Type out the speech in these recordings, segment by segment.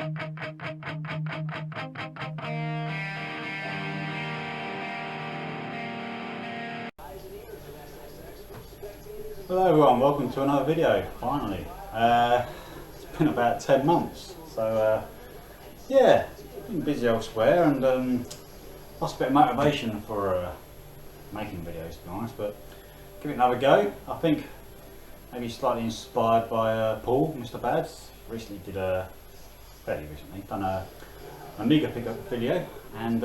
Hello everyone, welcome to another video, finally. It's been about 10 months, so yeah, been busy elsewhere and lost a bit of motivation for making videos, to be honest, but give it another go. I think maybe slightly inspired by Paul, Mr. Bads. Recently fairly recently, done a Amiga pickup video, and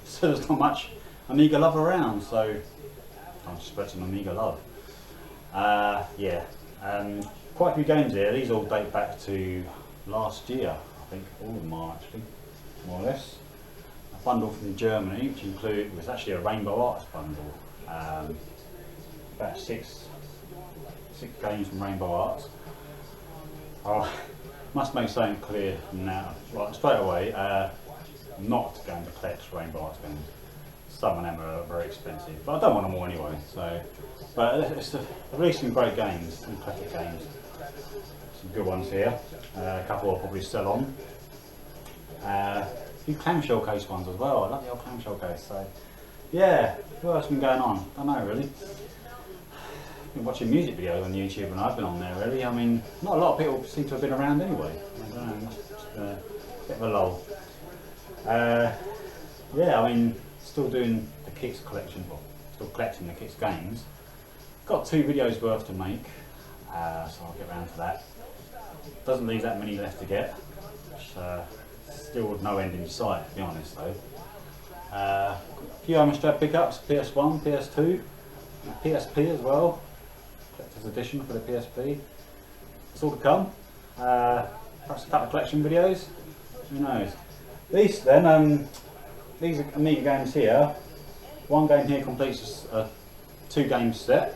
so there's not much Amiga love around, so time to spread some Amiga love. Yeah, quite a few games here. These all date back to last year, I think. All of them are actually, more or less. A bundle from Germany, which was actually a Rainbow Arts bundle. About six games from Rainbow Arts. Oh, must make something clear now, right, straight away. I'm not going to collect Rainbow Arts games. Some of them are very expensive, but I don't want them all anyway. So, but it's releasing great games, some classic games, some good ones here. A couple I'll probably sell on. A few clamshell case ones as well. I love the old clamshell case. So, yeah, what else has been going on? I don't know really. Been watching music videos on YouTube and I've been on there really. I mean, not a lot of people seem to have been around anyway. I don't know, just a bit of a lull. Yeah, I mean, still doing the Kits collection, well, still collecting the Kits games. Got 2 videos worth to make, so I'll get around to that. Doesn't leave that many left to get, which still no end in sight, to be honest though. A few Amstrad pickups, PS1, PS2, PSP as well. Collector's edition for the PSP. It's all to come. Perhaps a couple of collection videos. Who knows? These then, these Amiga games here. One game here completes a 2-game set.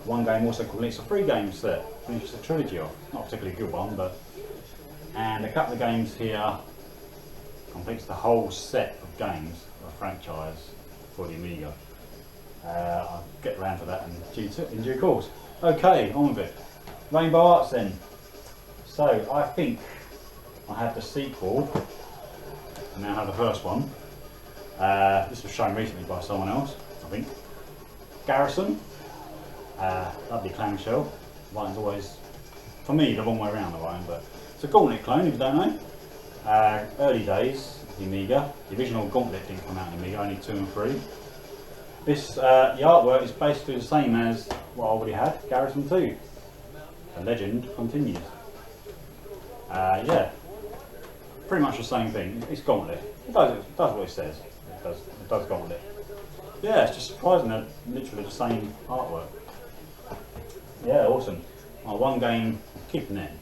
One game also completes a 3-game set. Finishes a trilogy off. Not a particularly good one, but. And a couple of games here completes the whole set of games, a franchise for the Amiga. I'll get around to that in due course. Okay, on with it. Rainbow Arts then. So I think I have the sequel, and now I have the first one. This was shown recently by someone else, I think. Garrison. Lovely clamshell. Mine's always, for me, the wrong way around the Ryan, but it's a Gauntlet clone if you don't know. Early days of the Amiga. The original Gauntlet didn't come out in Amiga, only 2 and 3. This, the artwork is basically the same as what I already had, Garrison 2. The legend continues. Yeah, pretty much the same thing. It's Gauntlet. It does what it says. It does Gauntlet. Yeah, it's just surprising that literally the same artwork. Yeah, awesome. Well, one game, keeping it.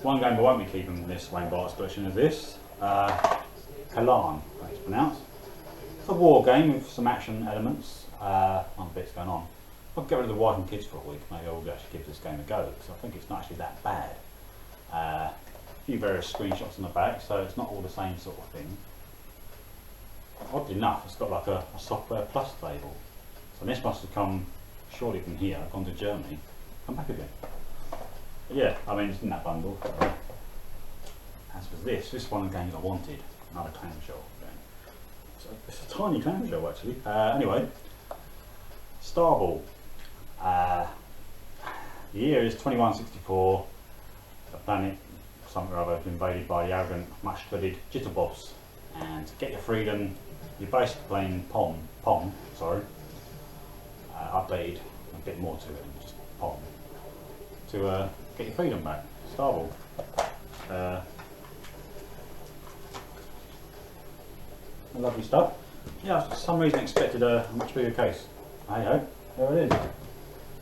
One game I won't be keeping this Rainbow Arts collection is this. Kalan, as it's pronounced. It's a war game with some action elements. One bit's going on. I'll get rid of the wife and kids for a week. Maybe I'll actually give this game a go because I think it's not actually that bad. A few various screenshots on the back, so it's not all the same sort of thing. Oddly enough, it's got like a software plus label. So this must have come surely from here, gone to Germany, come back again. But yeah, I mean it's in that bundle. As for this one of the games I wanted, another clamshell game. So it's a tiny clamshell actually. Anyway, Starball. The year is 2164. The planet, something or other, is invaded by the arrogant, much-dreaded jitterbobs. And to get your freedom, you're basically playing Pong, updated a bit more to it than just Pong, to get your freedom back. Starball. Lovely stuff. Yeah, for some reason I expected a much bigger case. Hey ho, there it is.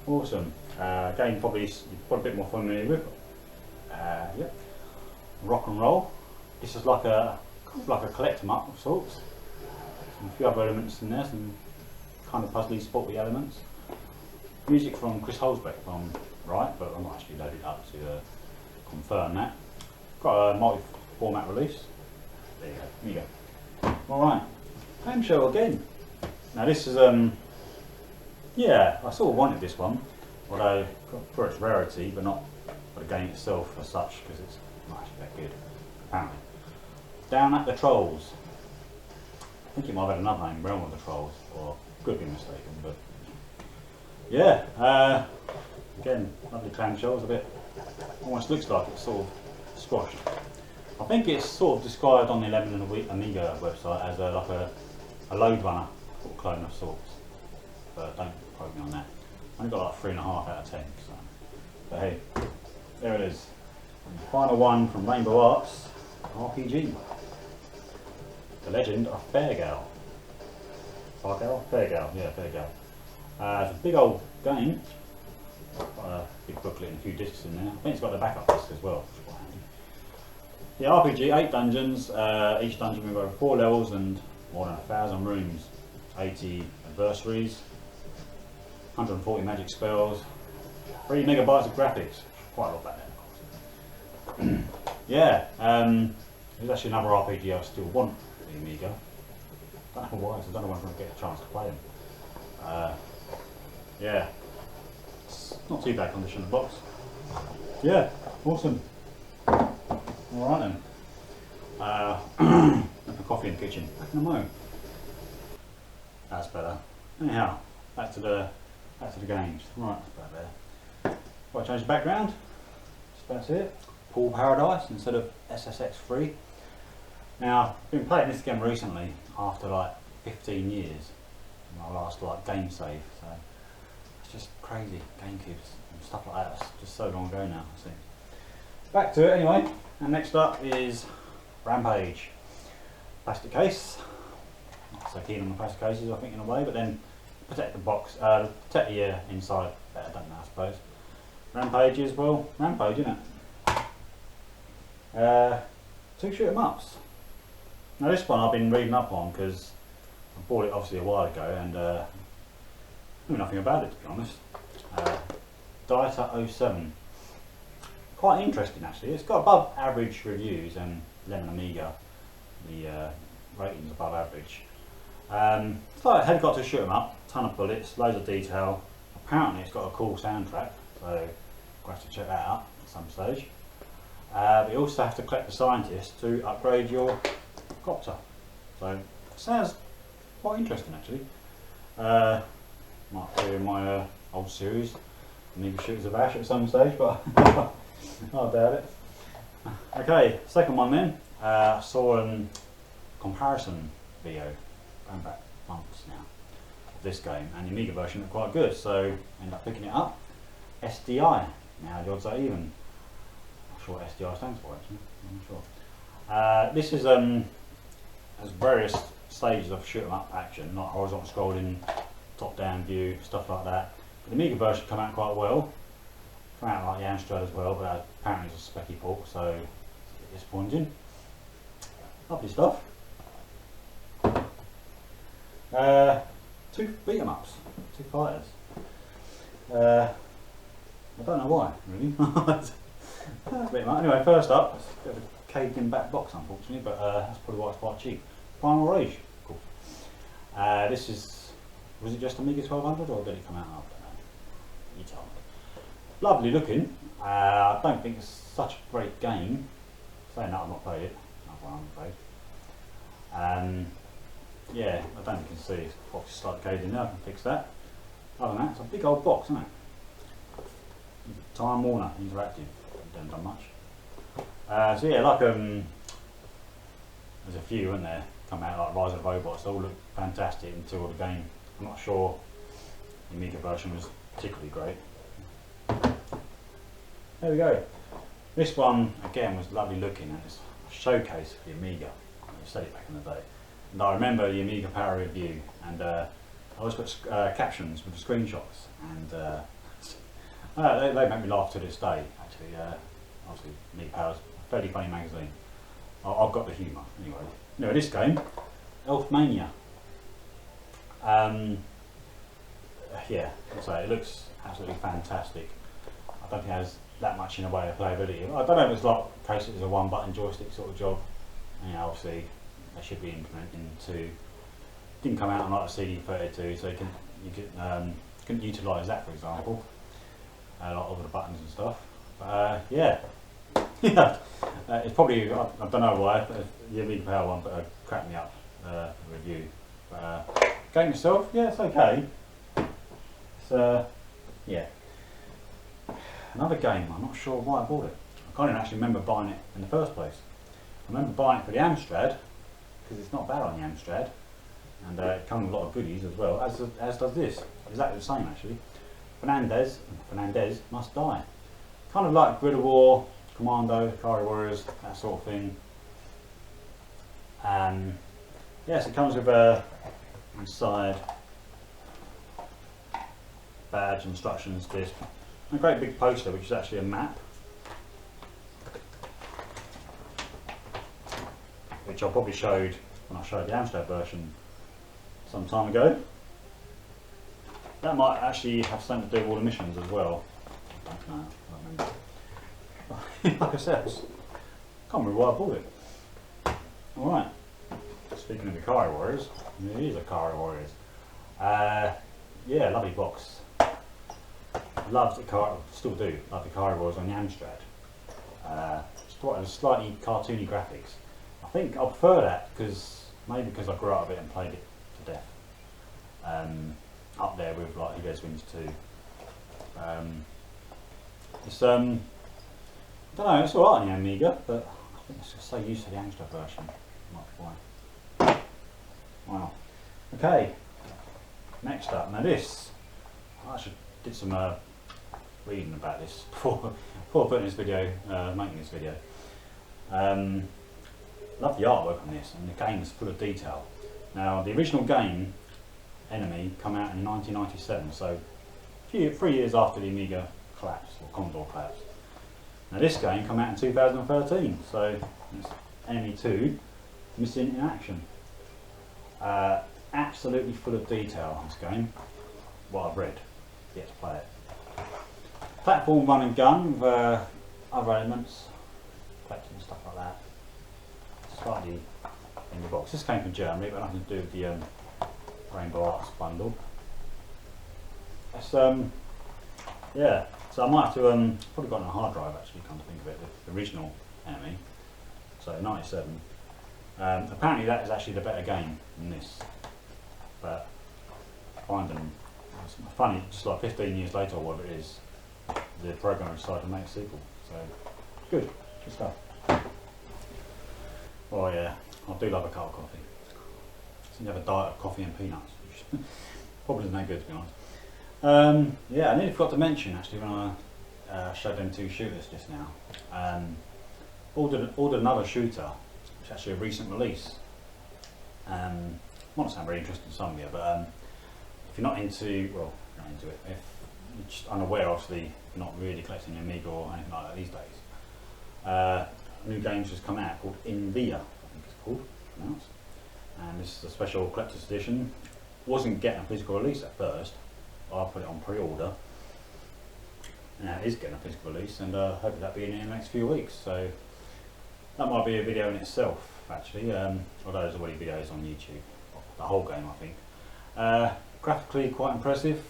Awesome. Game probably you're probably a bit more familiar with. Yep. Rock and roll. This is like a collect 'em up of sorts. A few other elements in there, some kind of puzzly sporty elements. Music from Chris Holzbeck, if I'm right, but I'm not actually loaded up to confirm that. Got a multi-format release. There you go. Alright, clamshell again. Now this is, yeah, I sort of wanted this one, although for its rarity, but not for the game itself as such, because it's not actually that good. apparently. Down at the Trolls. I think it might have had another name, Realm of the Trolls, or could be mistaken, but yeah, again, lovely clamshells, a bit, almost looks like it's sort of squashed. I think it's sort of described on the 11 and a Week Amiga website as like a load runner sort of clone of sorts, but don't quote me on that. I only got like 3.5 out of 10, so. But hey, there it is. And the final one from Rainbow Arts, RPG. The Legend of Fairgal. Fairgal, yeah, Fairgal. It's a big old game. Got a big booklet and a few discs in there. I think it's got the backup disc as well, which is quite handy. Yeah, RPG, 8 dungeons. Each dungeon will go 4 levels and more than 1,000 rooms. 80 adversaries, 140 magic spells, 3 megabytes of graphics. Quite a lot back there, of course. Yeah, there's actually another RPG I still want for the Amiga. I don't know why, because I don't know when I'm going to get a chance to play them. Yeah, it's not too bad condition, the box. Yeah, awesome. Alright then. A coffee in the kitchen. Back in a moment. That's better. Anyhow, back to the games. Right, that's about there. If I change the background, that's it. Pool Paradise instead of SSX3. Now, I've been playing this game recently after like 15 years. My last like game save, so it's just crazy. GameCubes and stuff like that. It's just so long ago now. I think. Back to it anyway. And next up is Rampage. Plastic case. Not so keen on the plastic cases, I think, in a way, but then protect the box, protect the inside better, don't know, I suppose. Rampage as well. Rampage, isn't it? 2 shoot 'em ups. Now this one I've been reading up on because I bought it obviously a while ago and knew nothing about it, to be honest. Dieter 07. Quite interesting actually. It's got above average reviews and Lemon Amiga, the rating's above average. It's like a helicopter shoot 'em up, ton of bullets, loads of detail. Apparently it's got a cool soundtrack, so we'll have to check that out at some stage. But you also have to collect the scientist to upgrade your copter. So it sounds quite interesting actually. Might appear in my old series, Amiga Shooters of Ash at some stage, but I doubt it. Okay, second one then. I saw a comparison video going back months now of this game, and the Amiga version looked quite good, so I ended up picking it up. SDI, now the odds are even. Not sure what SDI stands for actually, I'm not sure. This is has various stages of shoot 'em up action, not horizontal scrolling, top down view, stuff like that. But the Amiga version come out quite well. Come out like the Amstrad as well, but apparently it's a specky port, so it's a bit disappointing. Lovely stuff. 2 beat 'em ups, 2 fighters. I don't know why, really. Anyway, first up, it's a bit of a caved in back box unfortunately, but that's probably why it's quite cheap. Primal Rage, of course. This is, was it just Amiga 1200 or did it come out after that? You tell me. Lovely looking. I don't think it's such a great game. Saying that, I've not played it. Not one I haven't played. Yeah, I don't know if you can see it's box is slightly caved in there. I can fix that. Other than that, it's a big old box, isn't it? Time Warner Interactive. Haven't done much. So yeah, like there's a few, weren't there? Come out like Rise of the Robots. They all look fantastic until the game. I'm not sure the Amiga version was particularly great. There we go. This one again was lovely looking, and it's a showcase for the Amiga. I said it back in the day. And I remember the Amiga Power review, and I always put captions with the screenshots, and they make me laugh to this day. Actually, obviously, Amiga Power's a fairly funny magazine. I've got the humour anyway. Anyway, this game, Elfmania. Yeah, I'll say it looks absolutely fantastic. I don't think it has that much in the way of playability. I don't know if it's like a case it's a one-button joystick sort of job. And yeah, obviously they should be implementing into. Didn't come out on like a CD32, so you can utilise that, for example, like over the buttons and stuff. But yeah, Yeah, it's probably, I don't know why, but the Amiga Power one, but cracked me up review. But, game itself, yeah, it's okay. It's, yeah. Another game, I'm not sure why I bought it. I can't even actually remember buying it in the first place. I remember buying it for the Amstrad, because it's not bad on the Amstrad, and it comes with a lot of goodies as well, as does this. Exactly the same actually. Fernandez Must Die. Kind of like Grid of War, Commando, Ikari Warriors, that sort of thing. Yes, it comes with a inside badge, instructions, disc, and a great big poster which is actually a map, which I probably showed when I showed the Amstrad version some time ago. That might actually have something to do with all the missions as well. I don't know, I don't remember. Like I said, I can't remember why I bought it. Alright, speaking of the Ikari Warriors, it is Ikari Warriors. Yeah, lovely box. Loved Ikari, still do, love the Ikari Warriors on the Amstrad. Slightly cartoony graphics. I think I prefer that maybe because I grew up with it and played it to death. Up there with like Ego's Wings 2. It's I don't know, it's alright on the Amiga, but I think it's just so used to the Amstrad version. Why. Wow. Okay. Next up, now this. I actually did some reading about this before putting this video, making this video. Love the artwork on this, and the game is full of detail. Now, the original game, Enemy, came out in 1997, so 3 years after the Amiga collapsed, or Commodore collapsed. Now this game came out in 2013, so it's Enemy 2, Missing in Action. Absolutely full of detail, this game, what I've read, yet to play it. Platform run and gun with other elements, collecting and stuff like that. Slightly in the box. This came from Germany, but nothing to do with the Rainbow Arts bundle. It's yeah, so I might have to probably got it on a hard drive actually, come to think of it, the original Enemy, so 97. Apparently that is actually the better game than this, but I find them, it's funny, just like 15 years later or whatever it is, the programmer decided to make a sequel, so good stuff. Oh yeah, I do love a cup of coffee. So you have a diet of coffee and peanuts, which probably isn't that good to be honest. Yeah, I nearly forgot to mention actually when I showed them two shooters just now. Ordered another shooter, which is actually a recent release. Might sound very interesting to some of you, but if you're not into, well, not into it, if you're just unaware, obviously, you're not really collecting the Amiga or anything like that these days. A new game's just come out called Invia, I think it's called, pronounced. And this is a special collector's edition. Wasn't getting a physical release at first. I put it on pre-order. Now it is getting a physical release, and hopefully that'll be in the next few weeks. So that might be a video in itself, actually. Although there's already videos on YouTube, the whole game, I think. Graphically quite impressive.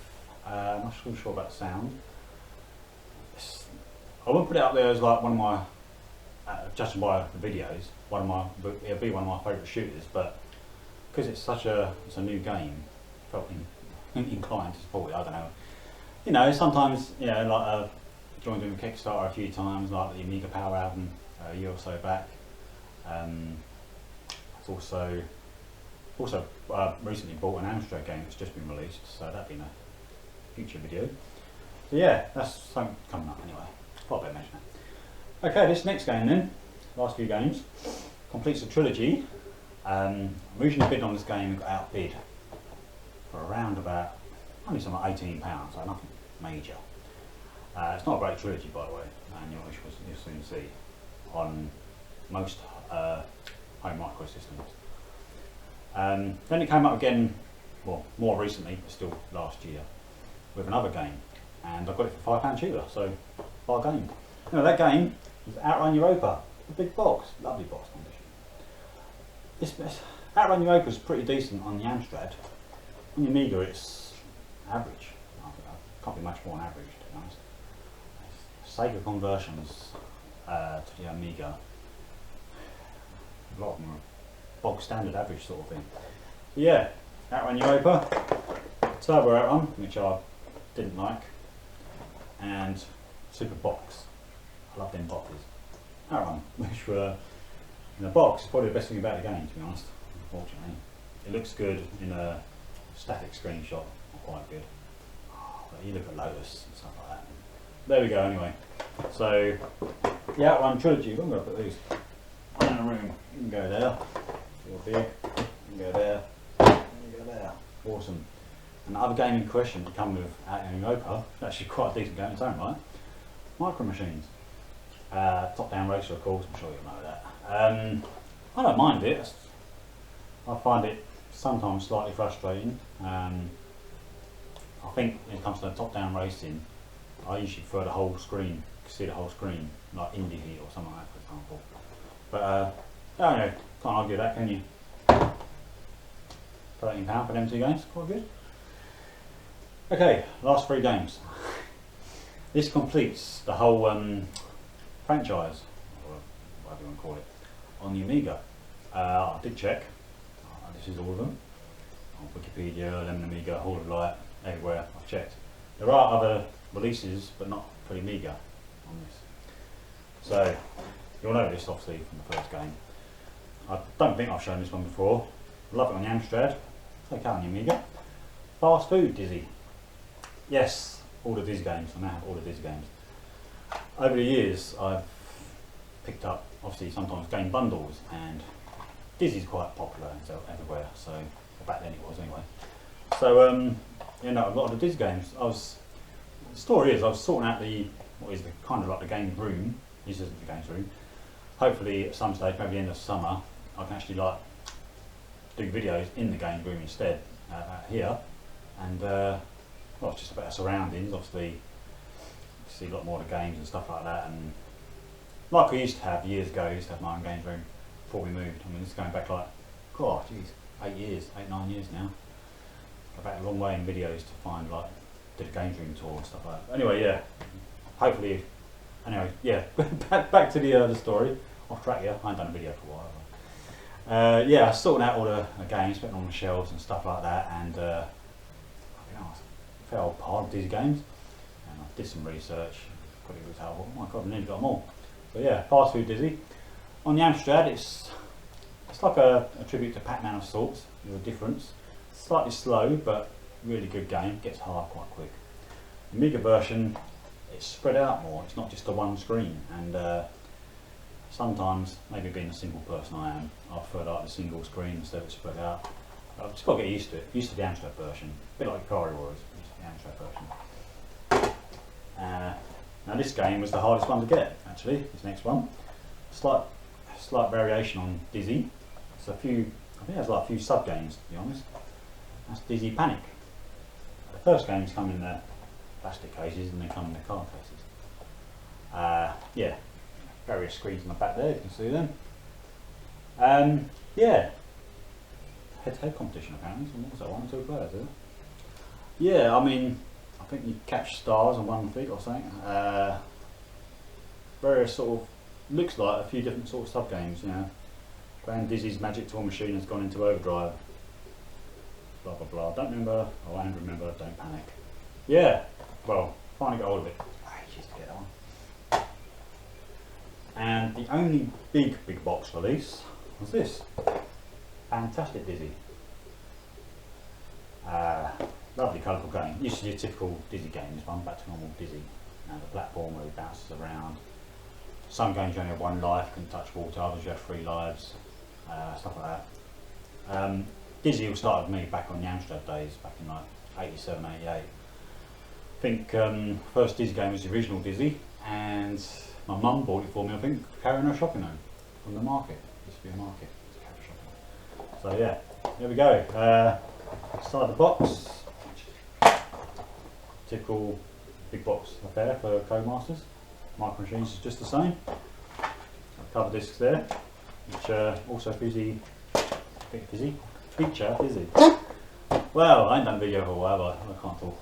I'm not really sure about the sound. I wouldn't put it up there as like one of my, judging by the videos, it'll be one of my favourite shooters. But because it's a new game, I felt inclined to support it. I don't know. You know, sometimes, you know, like joined in a Kickstarter a few times, like the Amiga Power album a year or so back. I've also recently bought an Amstrad game that's just been released, so that'll be in a future video. So yeah, that's something coming up anyway. Thought I'd mention that. Okay, this next game then, last few games, completes a trilogy. Originally bid on this game and got outbid for around about only something like £18, so nothing major. It's not a great trilogy, by the way, and you'll soon see on most home micro systems. Then it came up again, well, more recently, but still last year, with another game, and I got it for £5 cheaper, so bargain. You know, that game is Outrun Europa, the big box, lovely box condition. Outrun Europa is pretty decent on the Amstrad. On the Amiga it's average. Can't be much more than average, to be honest. Sega conversions to the Amiga. A lot of them are bog standard average sort of thing. But yeah, Outrun Europa, Turbo Outrun, which I didn't like, and Super Box. I love them boxes. Outrun, which were in a box, is probably the best thing about the game, to be honest, unfortunately. It looks good in a static screenshot, not quite good. But you look at Lotus and stuff like that. There we go anyway. So, the Outrun trilogy, I'm going to put these in a room. You can go there, you're big, you can go there, you can go there. Awesome. And the other game in question to come with Outrun Europa, actually quite a decent game in its own right, Micro Machines. Top-down racer, of course, I'm sure you'll know that. I don't mind it. I find it sometimes slightly frustrating. I think when it comes to top-down racing, I usually prefer the whole screen, see the whole screen, like Indie Heat or something like that, for example. But I don't know, can't argue that, can you? £13 for them two games, quite good. Okay, last 3 games. This completes the whole franchise, or whatever you want to call it, on the Amiga. I did check, this is all of them. On Wikipedia, Lemon Amiga, Hall of Light, everywhere, I've checked. There are other releases, but not for the Amiga on this. So, you'll know this obviously from the first game. I don't think I've shown this one before. Love it on the Amstrad, it's okay on the Amiga. Fast Food Dizzy. Yes, all the Dizzy games, I now have all the Dizzy games. Over the years I've picked up, obviously sometimes game bundles, and Dizzy's quite popular everywhere, so back then it was anyway. So you know, a lot of the Dizzy games, the story is I was sorting out what is kind of like the games room. This isn't the games room. Hopefully at some stage, maybe the end of summer, I can actually like do videos in the games room instead here, and well, it's just about surroundings. Obviously, you see a lot more of the games and stuff like that, and like I used to have years ago, I used to have my own games room before we moved. I mean, this is going back like, God, geez, 8 years, 9 years now. Go back a long way in videos to find like did a games room tour and stuff like that. Anyway, yeah, hopefully. Anyway, yeah, back to the story. Off track, yeah. I ain't done a video for a while. Yeah, I was sorting out all the games, putting on the shelves and stuff like that, and I fell hard Dizzy games, and I did some research. Quickly looked out, oh my God, I nearly got them all. So yeah, Fast Food Dizzy. On the Amstrad, it's like a tribute to Pac-Man of sorts, with a difference. Slightly slow, but really good game. Gets hard quite quick. The Amiga version, it's spread out more. It's not just a one screen, and sometimes, maybe being a single person I am, I prefer like the single screen instead of it spread out. I've just got to get used to it. Used to the Amstrad version, a bit like Ikari was. Used to the Amstrad version. Now this game was the hardest one to get. Actually, this next one, slight variation on Dizzy. It's a few. I think there's like a few sub games, to be honest. That's Dizzy Panic. The first games come in the plastic cases and they come in the card cases. Yeah, various screens on the back there, you can see them. Yeah, head-to-head competition apparently, so what was that, 1 or 2 players, is it? Yeah, I mean, I think you catch stars on 1 feet or something. Various sort of, looks like a few different sort of sub games, you know. Grand Dizzy's Magic Tour Machine has gone into overdrive. Blah blah blah. Don't remember. Oh, I remember. Don't panic. Yeah. Well, finally got hold of it. Ages to get on. And the only big box release was this. Fantastic Dizzy. Lovely colourful game. Used to be a typical Dizzy game. This one back to normal Dizzy. Now the platform where he bounces around. Some games you only have 1 life, can touch water. Others you have 3 lives. Stuff like that. Dizzy all started with me back on the Amstrad days, back in like 87, 88. I think first Dizzy game was the original Dizzy, and my mum bought it for me, I think, carrying her shopping home from the market. It used to be a market to carry shopping. So yeah, there we go. Inside the box, typical big box affair for Codemasters. Micro Machines is just the same. Cover discs there, which also feature Dizzy. Well, I ain't done a video for a while, but I can't talk.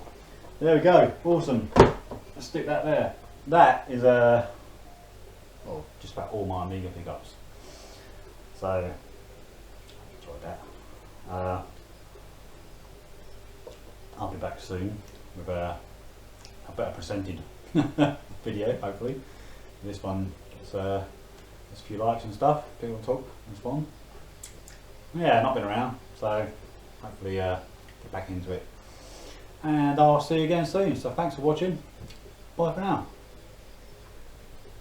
There we go, awesome. Let's stick that there. That is a or just about all my Amiga pickups. So I enjoyed that. I'll be back soon with a better presented video, hopefully. This one gets a few likes and stuff, people talk and respond. Yeah, not been around, so hopefully get back into it. And I'll see you again soon, so thanks for watching. Bye for now.